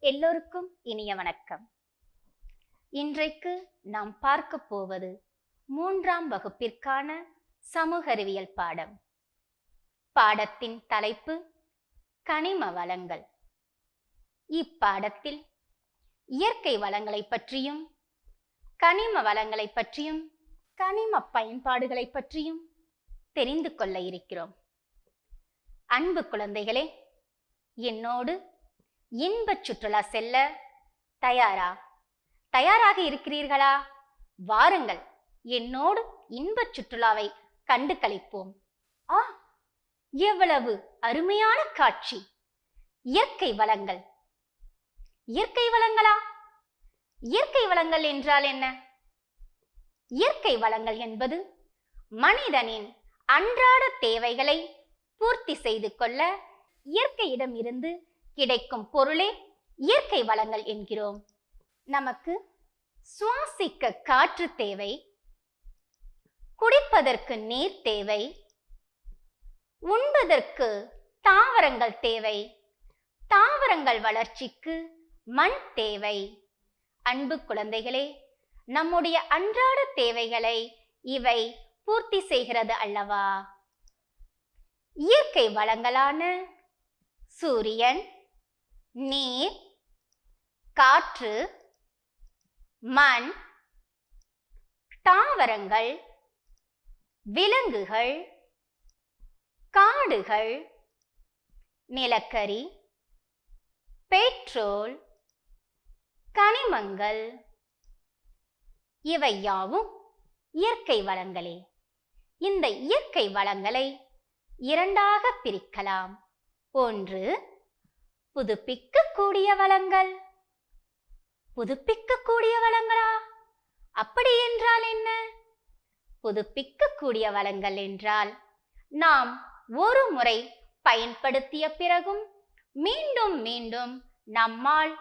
எல்லோருக்கும் இனிய வணக்கம். இன்றைக்கு நாம் பார்க்க போவது 3ஆம் வகுப்பிற்கான சமூக அறிவியல் பாடம். பாடத்தின் தலைப்பு கனிம வளங்கள். இப்பாடத்தில் இயற்கை வளங்களை பற்றியும் கனிம வளங்களை பற்றியும் கனிம பயன்பாடுகளை பற்றியும் தெரிந்து கொள்ள இருக்கிறோம். அன்பு குழந்தைகளே, என்னோடு இன்பச் சுற்றுலா செல்ல தயாராக இருக்கிறீர்களா? வாருங்கள், என்னோடு இன்பச் சுற்றுலாவை கண்டு களிப்போம். எவ்வளவு அருமையான காட்சி! இயற்கை வளங்கள். இயற்கை வளங்களா? இயற்கை வளங்கள் என்றால் என்ன? இயற்கை வளங்கள் என்பது மனிதனின் அன்றாட தேவைகளை பூர்த்தி செய்து கொள்ள இயற்கையிடம் இருந்து கிடைக்கும் பொருளே இயற்கை வளங்கள் என்கிறோம். நமக்கு சுவாசிக்க காற்று தேவை, குடிப்பதற்கு நீர் தேவை, உண்பதற்கு தாவரங்கள் தேவை, தாவரங்கள் வளர்ச்சிக்கு மண் தேவை. அன்பு குழந்தைகளே, நம்முடைய அன்றாட தேவைகளை இவை பூர்த்தி செய்கிறது அல்லவா? இயற்கை வளங்களான சூரியன், நீர், காற்று, மண், தாவரங்கள், விலங்குகள், காடுகள், நிலக்கரி, பெட்ரோல், கனிமங்கள் இவை யாவும் இயற்கை வளங்களே. இந்த இயற்கை வளங்களை இரண்டாக பிரிக்கலாம். ஒன்று, புதுப்பிக்கக்கூடிய வளங்கள். புதுப்பிக்கக்கூடிய வளங்களா? அப்படி என்றால் என்ன? புதுப்பிக்கக்கூடிய வளங்கள் என்றால் நாம் ஒரு முறை பயன்படுத்திய பிறகும் மீண்டும் மீண்டும் நம்மால்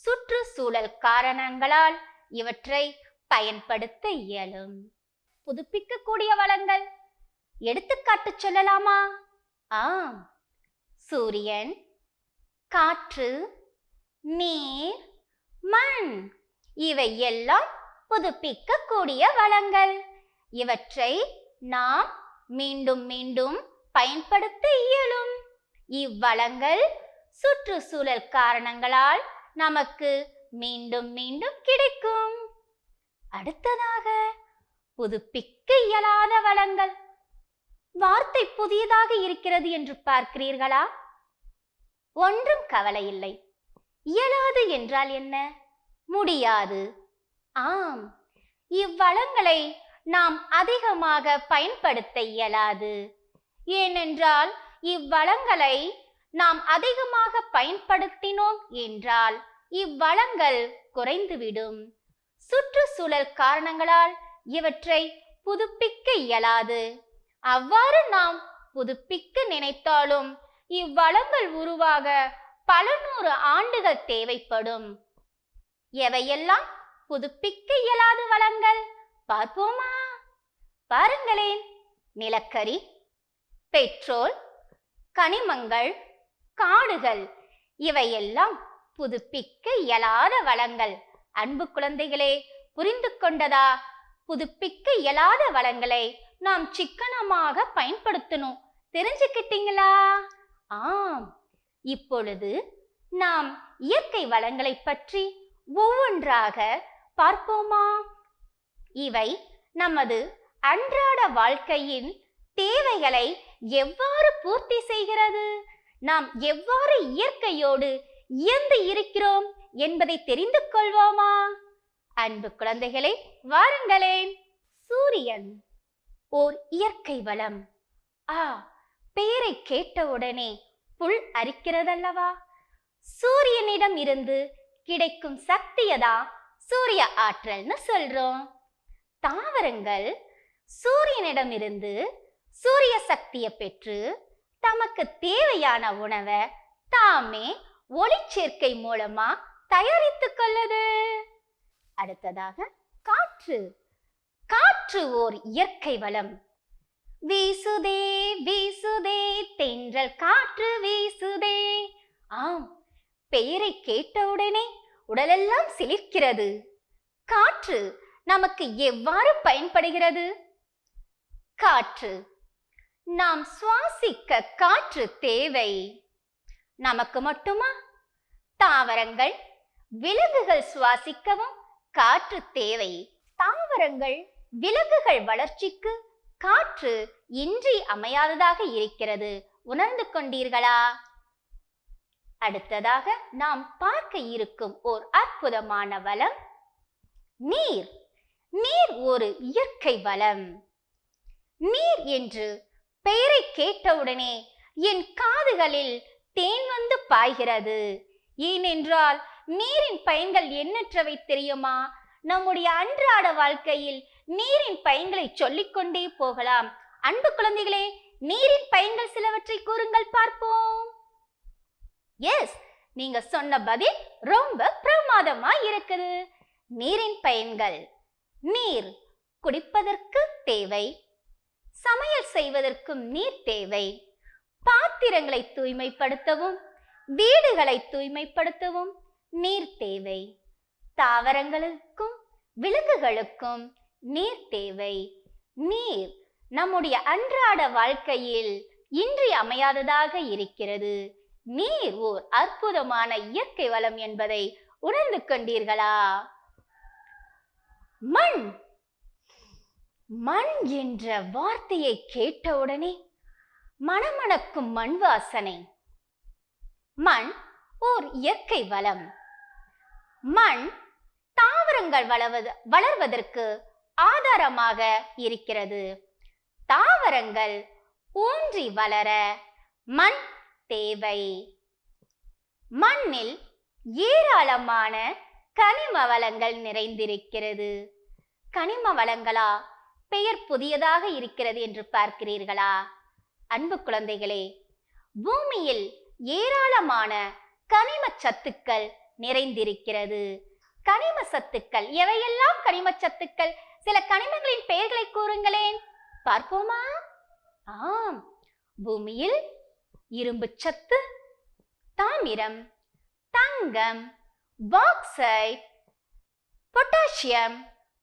சுற்றுச்சூழல் காரணங்களால் இவற்றை பயன்படுத்த இயலும். புதுப்பிக்கக்கூடிய வளங்கள் எடுத்துக்காட்டு சொல்லலாமா? ஆம், சூரியன், காற்று, நீர், மண் இவை எல்லாம் புதுப்பிக்கக்கூடிய வளங்கள். இவற்றை நாம் மீண்டும் மீண்டும் பயன்படுத்த இயலும். இவ்வளங்கள் சுற்றுச்சூழல் காரணங்களால் நமக்கு மீண்டும் மீண்டும் கிடைக்கும். அடுத்ததாக, புதுப்பிக்க இயலாத வளங்கள். வார்த்தை புதியதாக இருக்கிறது என்று பார்க்கிறீர்களா? ஒன்றும் கவலை இல்லை. இயலாது என்றால் என்ன? முடியாது. ஆம், இவ்வளங்களை நாம் அதிகமாக பயன்படுத்த இயலாது. ஏனென்றால் இவ்வளங்களை நாம் அதிகமாக பயன்படுத்தினோம் என்றால் இவ்வளங்கள் குறைந்துவிடும். சுற்றுச்சூழல் காரணங்களால் இவற்றை புதுப்பிக்க இயலாது. அவ்வாறு நாம் புதுப்பிக்க நினைத்தாலும் இவ்வளங்கள் உருவாக பல நூறு ஆண்டுகள் தேவைப்படும். எவையெல்லாம் புதுப்பிக்க இயலாத வளங்கள் பார்ப்போமா? பாருங்களேன். நிலக்கரி, பெட்ரோல், கனிமங்கள், காடுகள் இவையெல்லாம் புதுப்பிக்க இயலாத வளங்கள். அன்பு குழந்தைகளே, புரிந்து கொண்டதா? புதுப்பிக்க இயலாத வளங்களை நாம் சிக்கனமாக பயன்படுத்தணும். தெரிஞ்சுக்கிட்டீங்களா? ஆம், இப்பொழுது நாம் இயற்கை வளங்களை பற்றி ஒவ்வொன்றாக பார்ப்போமா? இவை நமது அன்றாட வாழ்க்கையின் தேவைகளை எவ்வாறு பூர்த்தி செய்கிறது, நாம் எவ்வாறு இயற்கையோடு இயந்து இருக்கிறோம் என்பதை தெரிந்து கொள்வோமா? அன்பு குழந்தைகளே, வாருங்களேன். சூரியன் ஓர் இயற்கை வளம். பெயரை கேட்டவுடனே புல் அரிக்கிறதல்லவா? சூரியனிடம் இருந்து கிடைக்கும் சக்தியதான் சூரிய ஆற்றல்னு சொல்றோம். தாவரங்கள் சூரியனிடம் இருந்து சூரிய சக்தியை பெற்று தமக்கு தேவையான உணவை தாமே ஒளிச்சேர்க்கை மூலமா தயாரித்துக் கொள்ளுது. அடுத்ததாக காற்று. காற்று ஓர் இயற்கை வளம். வீசுதே வீசுதே தென்றல் காற்று வீசுதே. ஆம், பெயரை கேட்டவுடனே உடலெல்லாம் சிலிர்க்கிறது. காற்று நமக்கு எவ்வாறு பயன்படுகிறது? காற்று, நாம் சுவாசிக்க காற்று தேவை. நமக்கு மட்டுமா? தாவரங்கள், விலங்குகள் சுவாசிக்கவும் காற்று தேவை. தாவரங்கள், விலங்குகள் வளர்ச்சிக்கு காற்று இன்றி அமையாததாக இருக்கிறது. உணர்ந்து கொண்டீர்களா? அடுத்ததாக நாம் பார்க்க இருக்கும் ஓர் அற்புதமான வளம் நீர். நீர் ஒரு இயற்கை வளம். நீர் என்று பெயரை கேட்டவுடனே என் காதுகளில் தேன் வந்து பாய்கிறது. ஏனென்றால் நீரின் பயன்கள் எண்ணற்றவை தெரியுமா? நம்முடைய அன்றாட வாழ்க்கையில் நீரின் பயன்களை சொல்லிக்கொண்டே போகலாம். அன்பு குழந்தைகளே, நீரின் பயன்கள் சிலவற்றை கூறுங்கள் பார்ப்போம். எஸ், நீங்க சொன்ன பதில் ரொம்ப பிரமாதமா இருக்குது. நீரின் பயன்கள்: நீர் குடிப்பதற்கு தேவை, சமையல் செய்வதற்கும் நீர் தேவை, பாத்திரங்களை தூய்மைப்படுத்தவும் வீடுகளை தூய்மைப்படுத்தவும் நீர் தேவை, தாவரங்களுக்கும் விலங்குகளுக்கும் நீர் தேவை. நீர் நம்முடைய அன்றாட வாழ்க்கையில் இன்றி அமையாததாக இருக்கிறது. நீர் ஓர் அற்புதமான இயற்கை வளம் என்பதை உணர்ந்து கொண்டீர்களா? மண். மண் என்ற வார்த்தையை கேட்டவுடனே மணமணக்கும் மண் வாசனை. மண் ஓர் இயற்கை வளம். மண் தாவரங்கள் வளர்வதற்கு ஆதாரமாக இருக்கிறது. தாவரங்கள் ஊன்றி வளர மண் தேவை. மண்ணில் ஏராளமான கனிம வளங்கள் நிறைந்திருக்கிறது. கனிம வளங்களா? பெயர் புதியதாக இருக்கிறது என்று பார்க்கிறீர்களா? அன்பு குழந்தைகளே, பூமியில் ஏராளமான கனிம சத்துக்கள் நிறைந்திருக்கிறது. கனிம சத்துக்கள் எவையெல்லாம்? கனிம சத்துக்கள், சில கனிமங்களின் பெயர்களை கூறுங்களேன் பார்ப்போமா? ஆம், பூமியில் இரும்பு சத்து, தாமிரம், தங்கம், பாக்சைட், பொட்டாசியம்,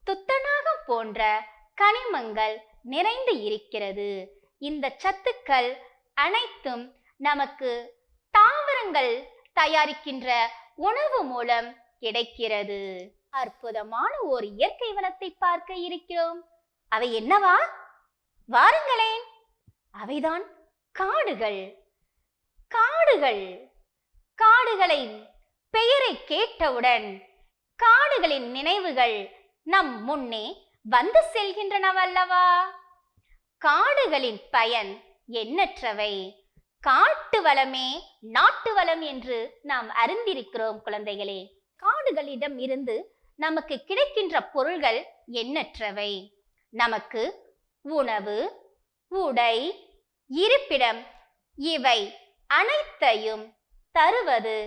துத்தநாகம் போன்ற கனிமங்கள் நிறைந்து இருக்கிறது. இந்த சத்துக்கள் அனைத்தும் நமக்கு தாவரங்கள் தயாரிக்கின்ற உணவு மூலம் கிடைக்கிறது. அற்புதமான ஒரு இயற்கை வளத்தை பார்க்க இருக்கிறோம். அவை என்னவா? வாருங்களேன். அவைதான் காடுகள். காடுகள். காடுகளின் பெயரை கேட்டவுடன் காடுகளின் நினைவுகள் நம் முன்னே வந்து செல்கின்றனவல்லவா? காடுகளின் பயன் எண்ணற்றவை. காட்டு வளமே நாட்டு வளம் என்று நாம் அறிந்திருக்கிறோம் குழந்தைகளே. காடுகளிடம் இருந்து நமக்கு கிடைக்கின்ற பொருள்கள் எண்ணற்றவை. நமக்கு உணவு, உடை, இருப்பிடம் இவை அனைத்தையும் தருவது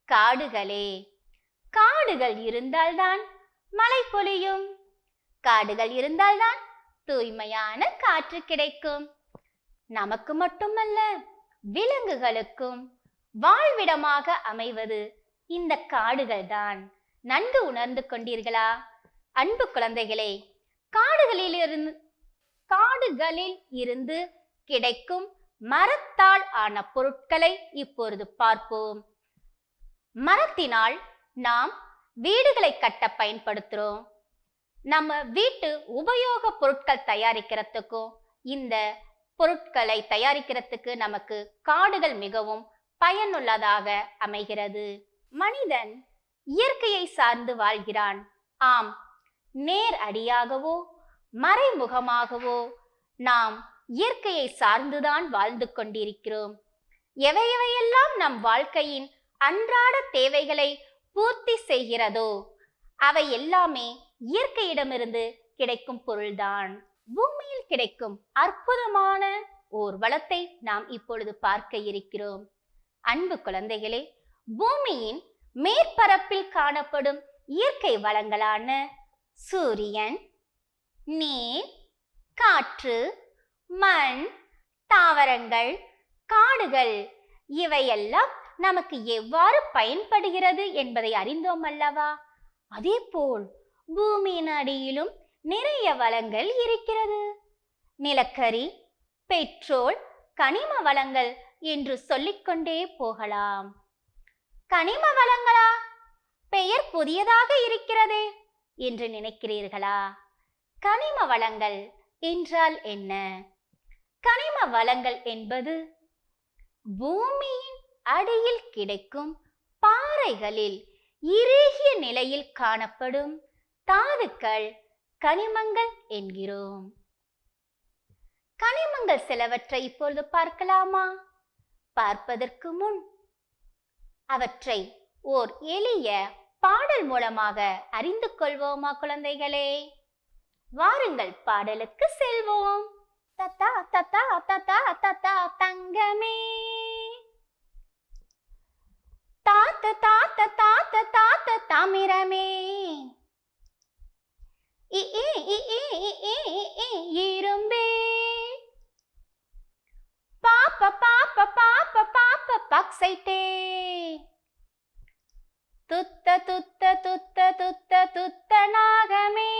காடுகளே. காடுகள் இருந்தால்தான் மழை பொழியும். காடுகள் இருந்தால்தான் தூய்மையான காற்று கிடைக்கும். நமக்கு மட்டுமல்ல, விலங்குகளுக்கும் வாழ்விடமாக அமைவது இந்த காடுகள் தான். நன்கு உணர்ந்து கொண்டீர்களா அன்பு குழந்தைகளே? காடுகளில் இருந்து கிடைக்கும் மரத்தால் ஆன பொருட்களை இப்பொழுது பார்ப்போம். மரத்தினால் நாம் வீடுகளை கட்ட பயன்படுத்துறோம். நம்ம வீட்டு உபயோக பொருட்கள் தயாரிக்கிறதுக்கும் இந்த பொருட்களை தயாரிக்கிறதுக்கு நமக்கு காடுகள் மிகவும் பயனுள்ளதாக அமைகிறது. மனிதன் இயற்கையை சார்ந்து வாழ்கிறான். ஆம், நேர் அடியாகவோ மறைமுகமாகவோ நாம் இயற்கையை சார்ந்துதான் வாழ்ந்து கொண்டிருக்கிறோம். எவையெல்லாம் நம் வாழ்க்கையின் அன்றாட தேவைகளை பூர்த்தி செய்கிறதோ அவை எல்லாமே இயற்கையிடமிருந்து கிடைக்கும் பொருள்தான். பூமியில் கிடைக்கும் அற்புதமான ஓர் வளத்தை நாம் இப்பொழுது பார்க்க இருக்கிறோம். அன்பு குழந்தைகளே, பூமியின் மேற்பரப்பில் காணப்படும் இயற்கை வளங்களான சூரியன், நீர், காற்று, மண், தாவரங்கள், காடுகள் இவையெல்லாம் நமக்கு எவ்வாறு பயன்படுகிறது என்பதை அறிந்தோம் அல்லவா? அதேபோல் பூமியின் அடியிலும் நிறைய வளங்கள் இருக்கிறது. நிலக்கரி, பெட்ரோல், கனிம வளங்கள் என்று சொல்லிக்கொண்டே போகலாம். கனிம வளங்களா? பெயர் புதியதாக இருக்கிறதே என்று நினைக்கிறீர்களா? கனிம வளங்கள் என்றால் என்ன? கனிம வளங்கள் என்பது பூமியின் அடியில் கிடைக்கும் பாறைகளில் இறுகிய நிலையில் காணப்படும் தாதுக்கள் கனிமங்கள் என்கிறோம். கனிமங்கள் சிலவற்றை இப்பொழுது பார்க்கலாமா? பார்ப்பதற்கு முன் அவற்றை ஓர் எளிய பாடல் மூலமாக அறிந்து கொள்வோமா குழந்தைகளே? வாருங்கள் பாடலுக்கு செல்வோம். தத்தா தத்தா தத்தா தத்தா தங்கமே, தாத்த தாத்த தாத்த தாத்த தாமிரமே, இரும்பே, பாப்ப பாப்ப பாப்ப பாப்ப பாக்சைட்டே, துத்த துத்த துத்த துத்த துத்த நாகமே,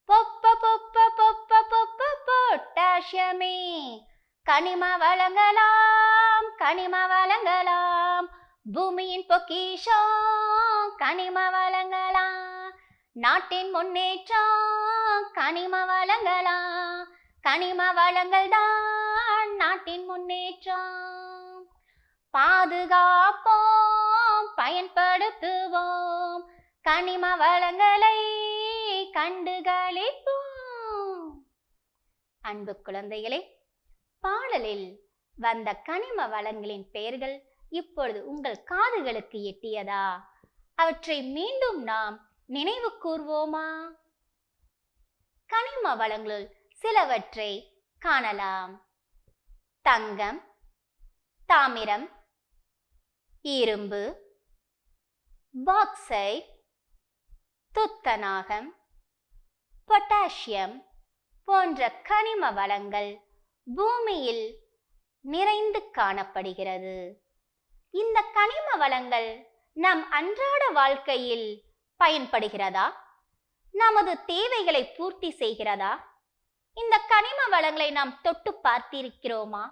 பொப்ப பொப்ப பொப்ப பொப்ப பொட்டாசியமே. கனிம வளங்களாம், கனிம வளங்களாம், பூமியின் பொக்கிஷம் கனிம வளங்களாம், நாட்டின் முன்னேற்றம் கனிம வளங்களாம், கனிம வளங்கள் தான் நாட்டின் முன்னேற்றம். பாதுகாப்போம், பயன்படுத்துவோம், கனிம வளங்களை கண்டுகளிப்போம். அன்பு குழந்தைகளே, பாடலில் வந்த கனிம வளங்களின் பெயர்கள் இப்பொழுது உங்கள் காதுகளுக்கு எட்டியதா? அவற்றை மீண்டும் நாம் நினைவு கூர்வோமா? கனிம வளங்களுள் சிலவற்றை காணலாம். தங்கம், தாமிரம், இரும்பு, பாக்சைட், துத்தநாகம், பொட்டாசியம் போன்ற கனிம வளங்கள் பூமியில் நிறைந்து காணப்படுகிறது. இந்த கனிம வளங்கள் நம் அன்றாட வாழ்க்கையில் பயன்படுகிறதா? நமது தேவைகளை பூர்த்தி செய்கிறதா? இந்த கனிம வளங்களை நாம் தொட்டு பார்த்திருக்கிறோமா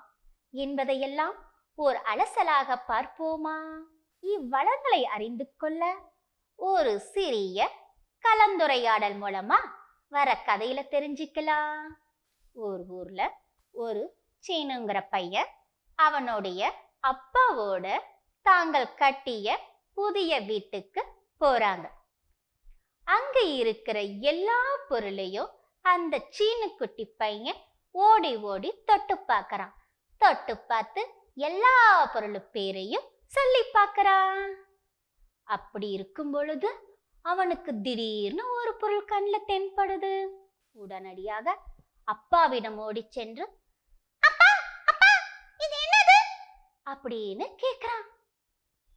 என்பதையெல்லாம் ஓர் அலசலாக பார்ப்போமா? இவ்வளங்களை அறிந்து கொள்ள ஒரு சிறிய கலந்துரையாடல் மூலமா வர கதையில தெரிஞ்சுக்கலாம். ஒரு ஊர்ல ஒரு சீனுங்கிற பையன் அவனுடைய அப்பாவோட தாங்கள் கட்டிய புதிய வீட்டுக்கு போறாங்க. அங்க இருக்கிற எல்லா பொருளையும் அந்த சீனு குட்டி பையன் ஓடி ஓடி தொட்டு பார்க்கறான். தொட்டு பார்த்து எல்லா பொருள் பேரையும் சொல்லி பார்க்கறான். அப்படி இருக்கும் பொழுது அவனுக்கு திடீர்னு ஒரு பொருள் கண்ணில் தென்படுது. உடனடியாக அப்பாவிடம் ஓடி சென்று, அப்பா அப்பா இது என்னது அப்படின்னு கேக்குறான்.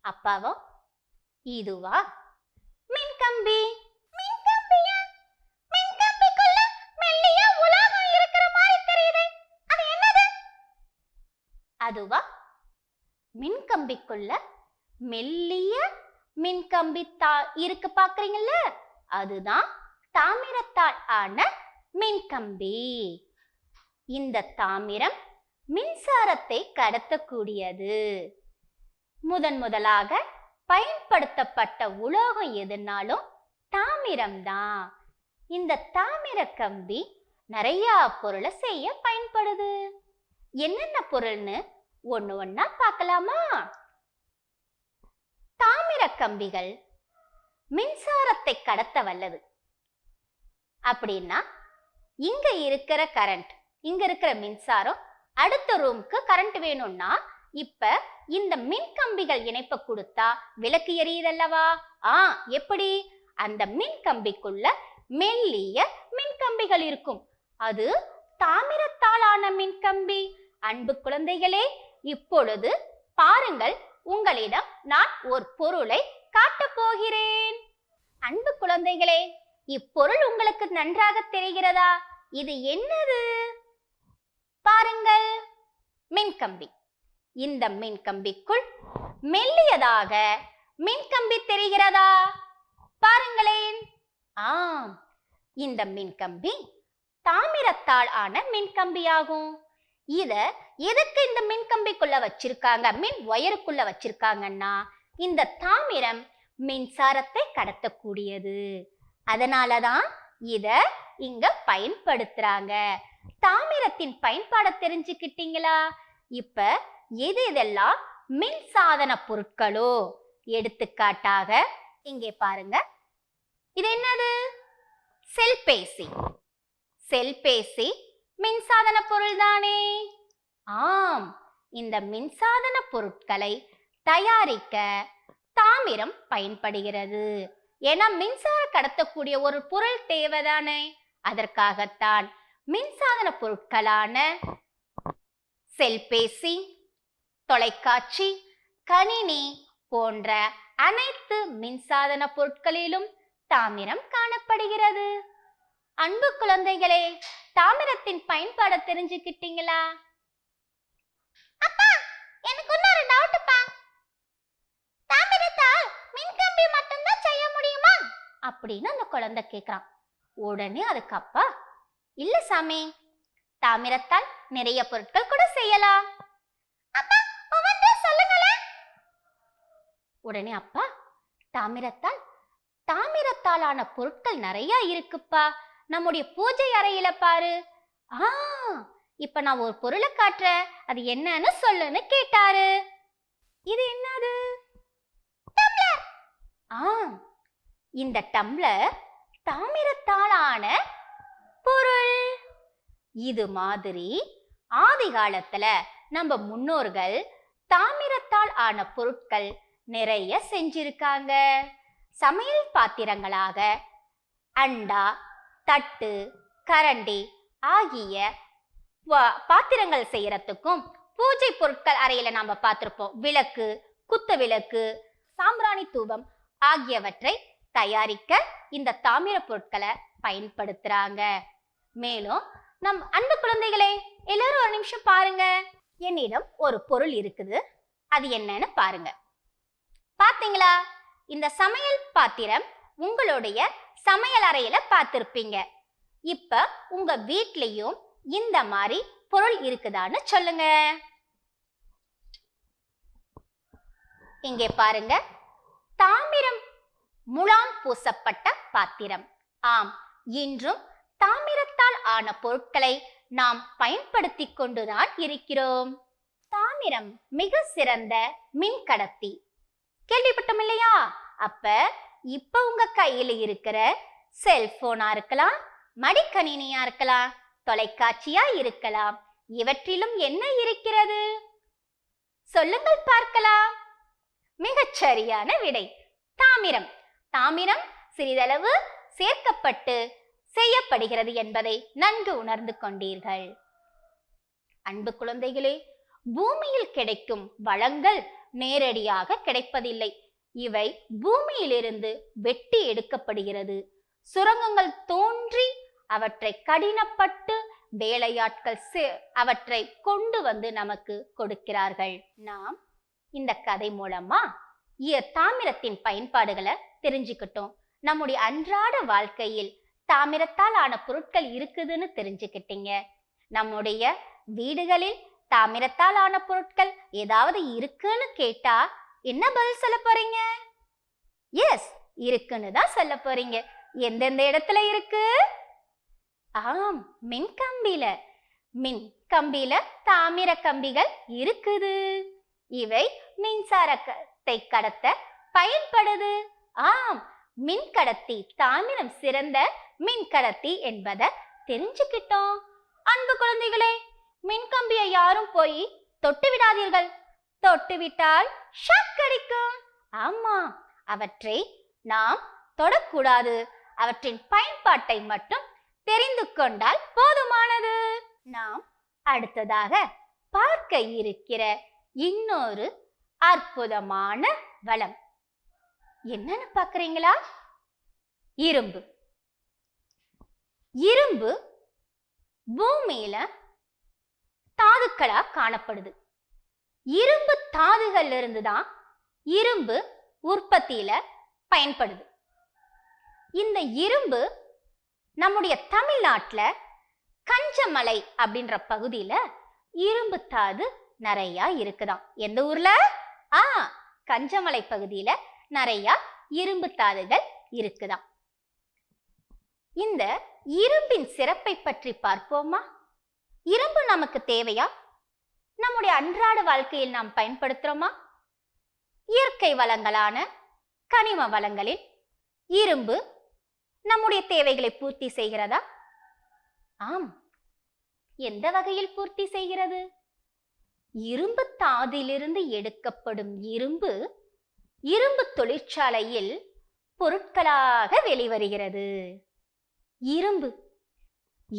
அப்பாவும், இதுவா மின்கம்பி. மின்கம்பியா? மின்கம்பிக்குள்ள மெல்லிய உலோகம் இருக்கிற மாதிரி தெரியுது, அது என்னது? அதுவா மின்கம்பிக்குள்ள மெல்லிய மின்கம்பி இருக்கு பாக்குறீங்கல்ல, அதுதான் தாமிரத்தால் ஆன மின்கம்பி. இந்த தாமிரம் மின்சாரத்தை கடத்தக்கூடியது. முதலாக பயன்படுத்தப்பட்ட உலோகம் எதுனாலும் தாமிரம் தான். இந்த தாமிர கம்பி நிறைய பொருளை செய்ய பயன்படுது. என்னென்ன பொருள்னு ஒண்ணு ஒண்ணா பார்க்கலாமா? தாமிர கம்பிகள் மின்சாரத்தை கடத்த வல்லது. அப்படின்னா இங்க இருக்கிற கரண்ட், இங்க இருக்கிற மின்சாரம் அடுத்த ரூமுக்கு கரண்ட் வேணும்னா இப்ப இந்த மின்கம்பிகள் இணைப்ப கொடுத்தா விளக்கு எரியுதல்லவா? எப்படி? அந்த மின்கம்பிக்குள்ள மெல்லிய மின்கம்பிகள் இருக்கும். அது தாமிரத்தாலான மின்கம்பி. அன்பு குழந்தைகளே, இப்பொழுது பாருங்கள், உங்களிடம் நான் ஒரு பொருளை காட்டப் போகிறேன். அன்பு குழந்தைகளே, இப்பொருள் உங்களுக்கு நன்றாக தெரிகிறதா? இது என்னது? பாருங்கள், மின்கம்பி. இந்த மின்கம்பிக்குள் மெல்லியதாக மின்கம்பி தெரிகிறதா? பாருங்களேன். ஆம், இந்த மின்கம்பி தாமிரத்தால் ஆன மின்கம்பியாகும். இத எதுக்கு இந்த மின்கம்பிக்குள்ள வச்சிருக்காங்க, மின் ஒயருக்குள்ள வச்சிருக்காங்கன்னா, இந்த தாமிரம் மின்சாரத்தை கடத்தக்கூடியது. அதனாலதான் இத இங்க பயன்படுத்துறாங்க. தாமிரத்தின் பயன்பாட தெரிஞ்சுக்கிட்டீங்களா? இப்ப எது இதெல்லாம் மின்சாதன பொருட்களோ, எடுத்துக்காட்டாக இங்கே பாருங்க. இது என்னது? செல்பேசி. செல்பேசி மின்சாதன பொருள் தானே? ஆம், இந்த மின்சாதன பொருட்களை தயாரிக்க தாமிரம் பயன்படுகிறது. ஏன்னா மின்சாரம் கடத்தக்கூடிய ஒரு பொருள் தேவைதானே, அதற்காகத்தான் மின்சாதன பொருட்களான செல்பேசி, தொலைக்காட்சி, கணினி போன்ற அனைத்து மின்சாதன பொருட்களிலும் தாமிரம் காணப்படுகிறது. அன்பு குழந்தைகளே, தாமிரத்தின் பயன்பாட தெரிஞ்சுக்கிட்டீங்களா? அப்பா, எனக்கு இன்னொரு டவுட்ப்பா. தாமிரத்தால் மின்கம்பி மட்டும்தான் செய்ய முடியுமா அப்படின்னு அந்த குழந்தை கேக்குறான். உடனே அதுக்கு அப்பா, இல்ல சாமி, தாமிரத்தால் நிறைய பொருட்கள் கூட செய்யலாம். அப்பா, ஒவ்வொன்றா சொல்லுங்களேன். உடனே அப்பா, தாமிரத்தாலான பொருட்கள் நிறைய இருக்குப்பா. நம்முடைய பூஜை அறையில பாரு. இப்ப நான் ஒரு பொருளை காட்டுறேன், அது என்னன்னு சொல்லுன்னு கேட்டாரு. இது என்னது? டம்ளர். இந்த டம்ளர் தாமிரத்தாலான பொருள். இது மாதிரி ஆதி காலத்துல நம்ம முன்னோர்கள் தாமிரத்தால் ஆன பொருட்கள் நிறைய செஞ்சிருக்காங்க. சமையல் பாத்திரங்களாக அண்டா, தட்டு, கரண்டி ஆகிய பாத்திரங்கள் செய்யறதுக்கும், பூஜை பொருட்கள் அறையில நாம பார்த்திருப்போம், விளக்கு, குத்து விளக்கு, சாம்பிராணி தூபம் ஆகியவற்றை தயாரிக்க இந்த தாமிர பொருட்களை பயன்படுத்துறாங்க. மேலும் நம் அன்பு குழந்தைகளே, எல்லாரும் ஒரு நிமிஷம் பாருங்க. என்னிடம் ஒரு பொருள் இருக்குது, அது என்னன்னு பாருங்க. பாத்தீங்களா? இந்த சமையல் பாத்திரம் உங்களுடைய சமையல் அறையில பார்த்திருப்பீங்க. இப்ப உங்க வீட்லயும் இந்த மாதிரி பொருள் இருக்குதான்னு சொல்லுங்க. இங்கே பாருங்க, தாமிரம் முலாம் பூசப்பட்ட பாத்திரம். ஆம், இன்றும் தாமிரத்தால் ஆன பொருட்களை நாம் பயன்படுத்தி கொண்டுதான் இருக்கிறோம். தாமிரம் மிக சிறந்த மின்கடத்தி. கேள்விப்பட்டோம் இல்லையா? இப்ப உங்க கையில இருக்கிற செல்போனா இருக்கலாம், மடிக்கணினியா இருக்கலாம், தொலைக்காட்சியா இருக்கலாம், இவற்றிலும் என்ன இருக்கிறது? சொல்லுங்கள் பார்க்கலாம். மிகச் சரியான விடை தாமிரம். தாமிரம் சிறிதளவு சேர்க்கப்பட்டு செய்யப்படுகிறது என்பதை நன்கு உணர்ந்து கொண்டீர்கள். அன்பு குழந்தைகளே, பூமியில் கிடைக்கும் வளங்கள் நேரடியாக கிடைப்பதில்லை. இவை பூமியிலிருந்து வெட்டி எடுக்கப்படுகிறது. சுரங்கங்கள் தோன்றி அவற்றை கடினப்பட்டு வேலையாட்கள் அவற்றை கொண்டு வந்து நமக்கு கொடுக்கிறார்கள். நாம் இந்த கதை மூலமா தாமிரத்தின் பயன்பாடுகளை தெரிஞ்சுக்கிட்டோம். நம்முடைய அன்றாட வாழ்க்கையில் தாமிரத்தால் ஆன பொருட்கள் இருக்குதுன்னு தெரிஞ்சுக்கிட்டீங்க. நம்முடைய வீடுகளில் தாமிரத்தால் ஆன பொருட்கள் ஏதாவது இருக்குன்னு கேட்டா என்ன பதில் சொல்ல போறீங்க? எஸ், இருக்குன்னு தான் சொல்ல போறீங்க. எந்தெந்த இடத்துல இருக்கு? ஆம், மின்கம்பியில தாமிர கம்பிகள் இருக்குது. இவை மின்சாரத்தை கடத்த பயன்படுது. ஆம், மின்கடத்தி. தாமிரம் சிறந்த மின்கடத்தி என்பதை தெரிஞ்சுக்கிட்டோம். அன்பு குழந்தைகளே, மின்கம்பியை யாரும் போய் தொட்டு விடாதீர்கள். தொட்டுவிட்டால் ஷாக் அடிக்கும். ஆமா, அவற்றை நாம் தொடக்கூடாது. அவற்றின் பயன்பாட்டை மட்டும் தெரிந்து கொண்டால் போதுமானது. நாம் அடுத்ததாக பார்க்க இருக்கிற இன்னொரு அற்புதமான வளம் என்னன்னு பார்க்கறீங்களா? இரும்பு. இரும்பு பூமியில தாதுக்களா காணப்படுது. இரும்பு தாதுகள்ல இருந்து தான் இரும்பு உற்பத்தியில பயன்படுது. இந்த இரும்பு நம்முடைய தமிழ்நாட்டுல கஞ்சமலை அப்படின்ற பகுதியில இரும்பு தாது நிறைய இருக்குதாம். எந்த ஊர்ல? கஞ்சமலை பகுதியில நிறைய இரும்பு தாதுகள் இருக்குதாம். இந்த இரும்பின் சிறப்பை பற்றி பார்ப்போமா? இரும்பு நமக்கு தேவையா? நம்முடைய அன்றாட வாழ்க்கையில் நாம் பயன்படுத்துறோமா? இயற்கை வளங்களான கனிம வளங்களில் இரும்பு நம்முடைய தேவைகளை பூர்த்தி செய்கிறதா? ஆம். எந்த வகையில் பூர்த்தி செய்கிறது? இரும்பு தாதிலிருந்து எடுக்கப்படும் இரும்பு இரும்பு தொழிற்சாலையில் பொருட்களாக வெளிவருகிறது.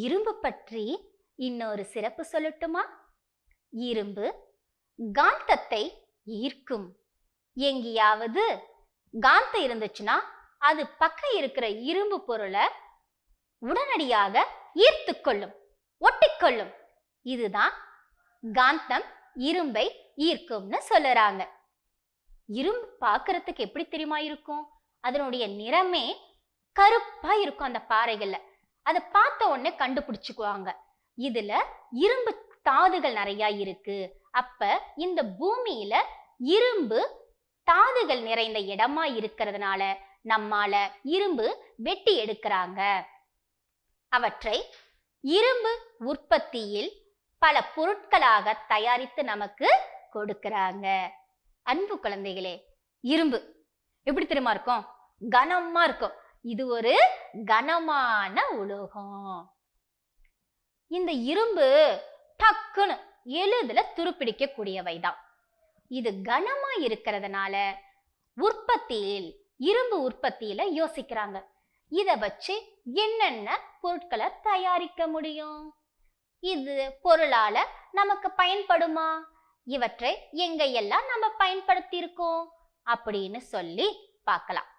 இரும்பு பற்றி இன்னொரு சிறப்பு சொல்லட்டுமா? இரும்பு காந்தத்தை ஈர்க்கும். எங்கேயாவது காந்தம் இருந்துச்சுன்னா அது பக்கம் இருக்கிற இரும்பு பொருளை உடனடியாக ஈர்த்து கொள்ளும், ஒட்டிக்கொள்ளும். இதுதான் காந்தம் இரும்பை ஈர்க்கும்னு சொல்லுறாங்க. இரும்பு பார்க்கறதுக்கு எப்படி தெரியுமா இருக்கும்? அதனுடைய நிறமே கருப்பா இருக்கும். அந்த பாறைகள்ல அதை பார்த்த உடனே கண்டுபிடிச்சுக்குவாங்க, இதுல இரும்பு தாதுகள் நிறைய இருக்கு. அப்ப இந்த பூமியில இரும்பு தாதுகள் நிறைந்த இடமா இருக்கிறதுனால நம்மால இரும்பு வெட்டி எடுக்கிறாங்க. அவற்றை இரும்பு உற்பத்தியில் பல பொருட்களாக தயாரித்து நமக்கு கொடுக்கிறாங்க. அன்பு குழந்தைகளே, இரும்பு எப்படி தெரியுமா இருக்கும்? கனமா இருக்கும். இது ஒரு கனமான உலோகம். இந்த இரும்பு டக்குன்னு எளிதில் துருப்பிடிக்க கூடியவைதான். இது கனமா இருக்கிறதுனால இரும்பு உற்பத்தியில யோசிக்கிறாங்க, இத வச்சு என்னென்ன பொருட்களை தயாரிக்க முடியும், இது பொருளால நமக்கு பயன்படுமா, இவற்றை எங்கையெல்லாம் நம்ம பயன்படுத்தி இருக்கோம் அப்படின்னு சொல்லி பார்க்கலாம்.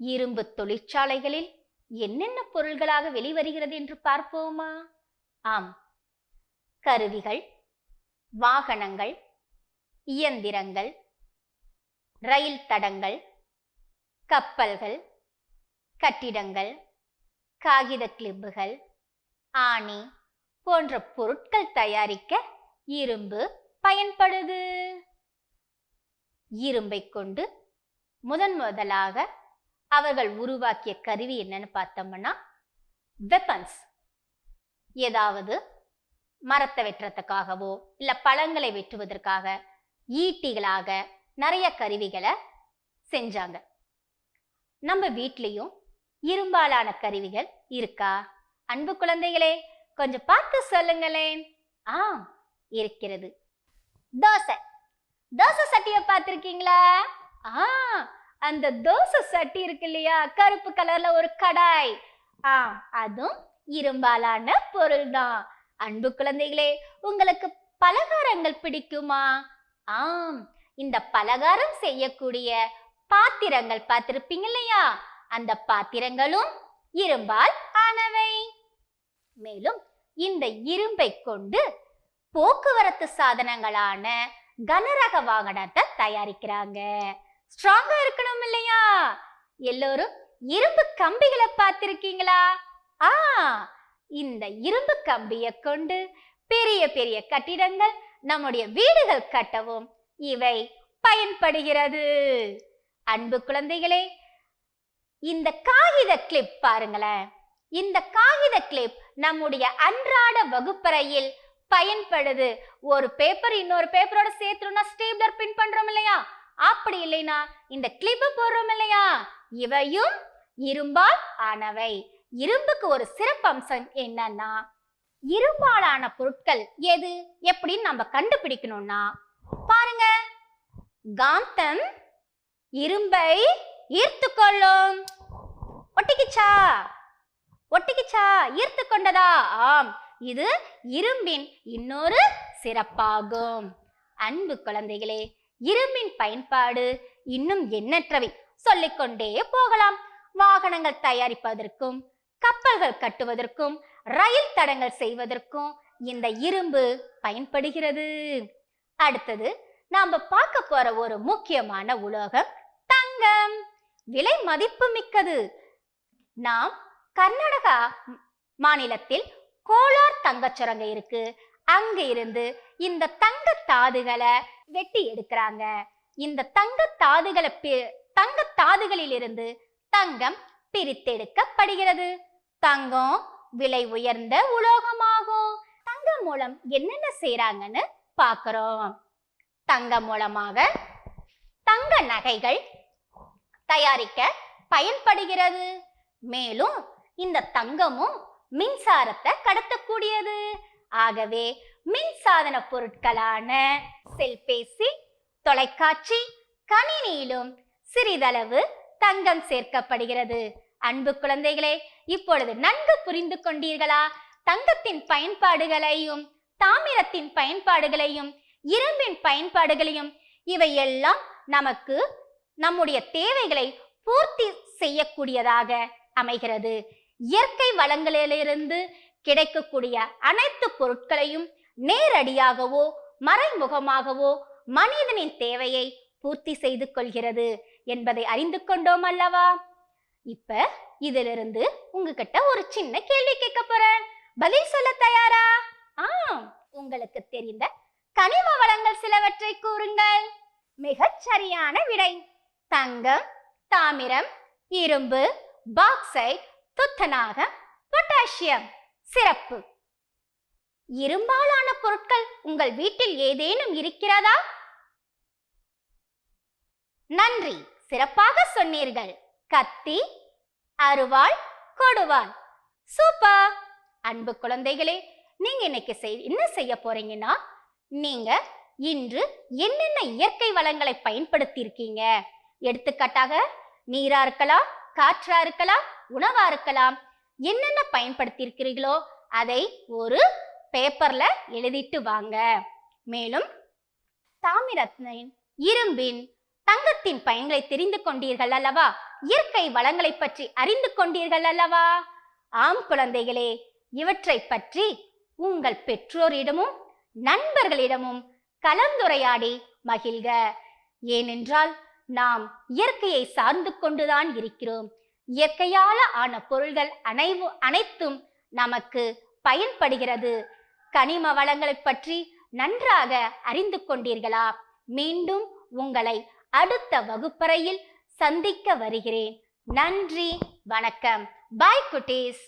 இரும்பு தொழிற்சாலைகளில் என்னென்ன பொருள்களாக வெளிவருகிறது என்று பார்ப்போமா? ஆம், கருவிகள், வாகனங்கள், இயந்திரங்கள், ரயில் தடங்கள், கப்பல்கள், கட்டிடங்கள், காகித கிளிப்புகள், ஆணி போன்ற பொருட்கள் தயாரிக்க இரும்பு பயன்படுது. இரும்பை கொண்டு முதலாக அவர்கள் உருவாக்கிய கருவி என்னன்னு பார்த்தோம்னா வெப்பன்ஸ். ஏதாவது மரத்தை வெட்டுறதுக்காகவோ இல்ல பழங்களை வெட்டுவதற்காக ஈட்டிகளாக நிறைய கருவிகளை செஞ்சாங்க. நம்ம வீட்லயும் இரும்பாலான கருவிகள் இருக்கா? அன்பு குழந்தைகளே, கொஞ்சம் பார்த்து சொல்லுங்களேன். இருக்கிறது. தோசை சட்டியை பார்த்திருக்கீங்களா? அந்த தோசை சட்டி இருக்கு இல்லையா, கருப்பு கலர்ல ஒரு கடாய், அதுவும் இரும்பாலான பொருள் தான். அன்பு குழந்தைகளே, உங்களுக்கு பலகாரங்கள் பிடிக்குமா? இந்த பலகாரம் செய்யக்கூடிய பாத்திரங்கள் பார்த்திருப்பீங்க இல்லையா, அந்த பாத்திரங்களும் இரும்பால் ஆனவை. மேலும் இந்த இரும்பை கொண்டு போக்குவரத்து சாதனங்களான கனரக வாகனத்தை தயாரிக்கிறாங்க. ஸ்ட்ராங்கா இருக்கணும் இல்லையா? எல்லோரும் இரும்பு கம்பிகளை பார்த்திருக்கீங்களா? இந்த இரும்பு கம்பியை கொண்டு பெரிய பெரிய கட்டிடங்கள், நம்முடைய வீடுகள் கட்டவும் இவை பயன்படுகிறது. அன்பு குழந்தைகளே, இந்த காகித கிளிப் பாருங்களேன். இந்த காகித கிளிப் நம்முடைய அன்றாட வகுப்பறையில் பயன்படுது. ஒரு பேப்பர் இன்னொரு பேப்பரோட சேர்த்துனா ஸ்டேப்லர் பின் பண்றோம் இல்லையா, அப்படி இல்லைனா இந்த கிளிப் போடுறோம் இல்லையா, இவையும் இரும்பால் ஆனவை. இரும்புக்கு ஒரு சிறப்பம்சம் என்னன்னா, இரும்பாலான பொருட்கள் எது எப்படின்னு நம்ம கண்டுபிடிக்கணும்னா பாருங்க, காந்தம் இரும்பை ஈர்த்து கொள்ளும். ஒட்டிக்கிச்சா ஈர்த்து கொண்டதா? இது இரும்பின் இன்னொரு சிறப்பாகும். அன்பு குழந்தைகளே, இரும்பின் பயன்பாடு இன்னும் எண்ணற்றவை, சொல்லிக்கொண்டே போகலாம். வாகனங்கள் தயாரிப்பதற்கும், கப்பல்கள் கட்டுவதற்கும், ரயில் தடங்கள் செய்வதற்கும் இந்த இரும்பு பயன்படுகிறது. அடுத்தது நாம பார்க்க போற ஒரு முக்கியமான உலோகம் தங்கம். விலை மதிப்பு மிக்கது. நாம் கர்நாடகா மாநிலத்தில் கோலார் தங்கச் சுரங்கம் இருக்கு. அங்க இருந்து இந்த தங்க தாதுகளை வெட்டி எடுக்கிறாங்க. இந்த தங்க தாதுகளில் இருந்து தங்கம் பிரித்தெடுக்கப்படுகிறது. தங்கம் விலை உயர்ந்த உலோகமாகும். தங்கம் மூலம் என்னென்ன செய்றாங்கன்னு பார்க்கிறோம். தங்கம் மூலமாக தங்க நகைகள் தயாரிக்க பயன்படுகிறது. மேலும் இந்த தங்கமும் மின்சாரத்தை கடத்தக்கூடியது. ஆகவே மின்சாதன பொருட்களான செல்பேசி, தொலைக்காட்சி, கணினியிலும் சிறிதளவு தங்கம் சேர்க்கப்படுகிறது. அன்பு குழந்தைகளே, இப்பொழுது நன்கு புரிந்து கொண்டீர்களா? தங்கத்தின் பயன்பாடுகளையும் தாமிரத்தின் பயன்பாடுகளையும் இரும்பின் பயன்பாடுகளையும். இவையெல்லாம் நமக்கு நம்முடைய தேவைகளை பூர்த்தி செய்யக்கூடியதாக அமைகிறது. இயற்கை வளங்களிலிருந்து கிடைக்கக்கூடிய அனைத்து பொருட்களையும் நேரடியாகவோ மறைமுகமாகவோ மனிதனின் தேவையை பூர்த்தி செய்து கொள்கிறது என்பதை அறிந்து கொண்டோம் அல்லவா? இப்ப இதிலிருந்து உங்ககிட்ட ஒரு சின்ன கேள்வி கேட்க போறேன். பதில் சொல்ல தயாரா? உங்களுக்கு தெரிந்த கனிம வளங்கள் சிலவற்றை கூறுங்கள். மிகச் சரியான விடை தங்கம், தாமிரம், இரும்பு, பாக்சைட், துத்தநாகம், பொட்டாசியம். சிறப்பு. இரும்பாலான பொருட்கள் உங்கள் வீட்டில் ஏதேனும் இருக்கிறதா? நன்றி, சிறப்பாக சொன்னீர்கள். கத்தி, அருவாள், கொடுவாள். சூப்பர். அன்பு குழந்தைகளே, நீங்க இன்னைக்கு என்ன செய்ய போறீங்கன்னா, நீங்க இன்று என்னென்ன இயற்கை வளங்களை பயன்படுத்தி இருக்கீங்க? எடுத்துக்காட்டாக நீரா இருக்கலாம், காற்றா இருக்கலாம், உணவா இருக்கலாம். என்னென்ன பயன்படுத்தி இருக்கிறீர்களோ அதை ஒரு பேப்பர்ல எழுதிட்டு வாங்க. மேலும் தாமிரத்தின், இரும்பின், தங்கத்தின் பயன்களை தெரிந்து கொண்டீர்கள் அல்லவா? இயற்கை வளங்களை பற்றி அறிந்து கொண்டீர்கள் அல்லவா? ஆம் குழந்தைகளே, இவற்றை பற்றி உங்கள் பெற்றோரிடமும் நண்பர்களிடமும் கலந்துரையாடி மகிழ்க. ஏனென்றால் நாம் இயற்கையை சார்ந்து கொண்டுதான் இருக்கிறோம். இயற்கையால ஆன பொருள்கள் அனைத்தும் நமக்கு பயன்படுகிறது. கனிம வளங்களை பற்றி நன்றாக அறிந்து கொண்டீர்களா? மீண்டும் உங்களை அடுத்த வகுப்பறையில் சந்திக்க வருகிறேன். நன்றி, வணக்கம். பாய் குட்டீஸ்.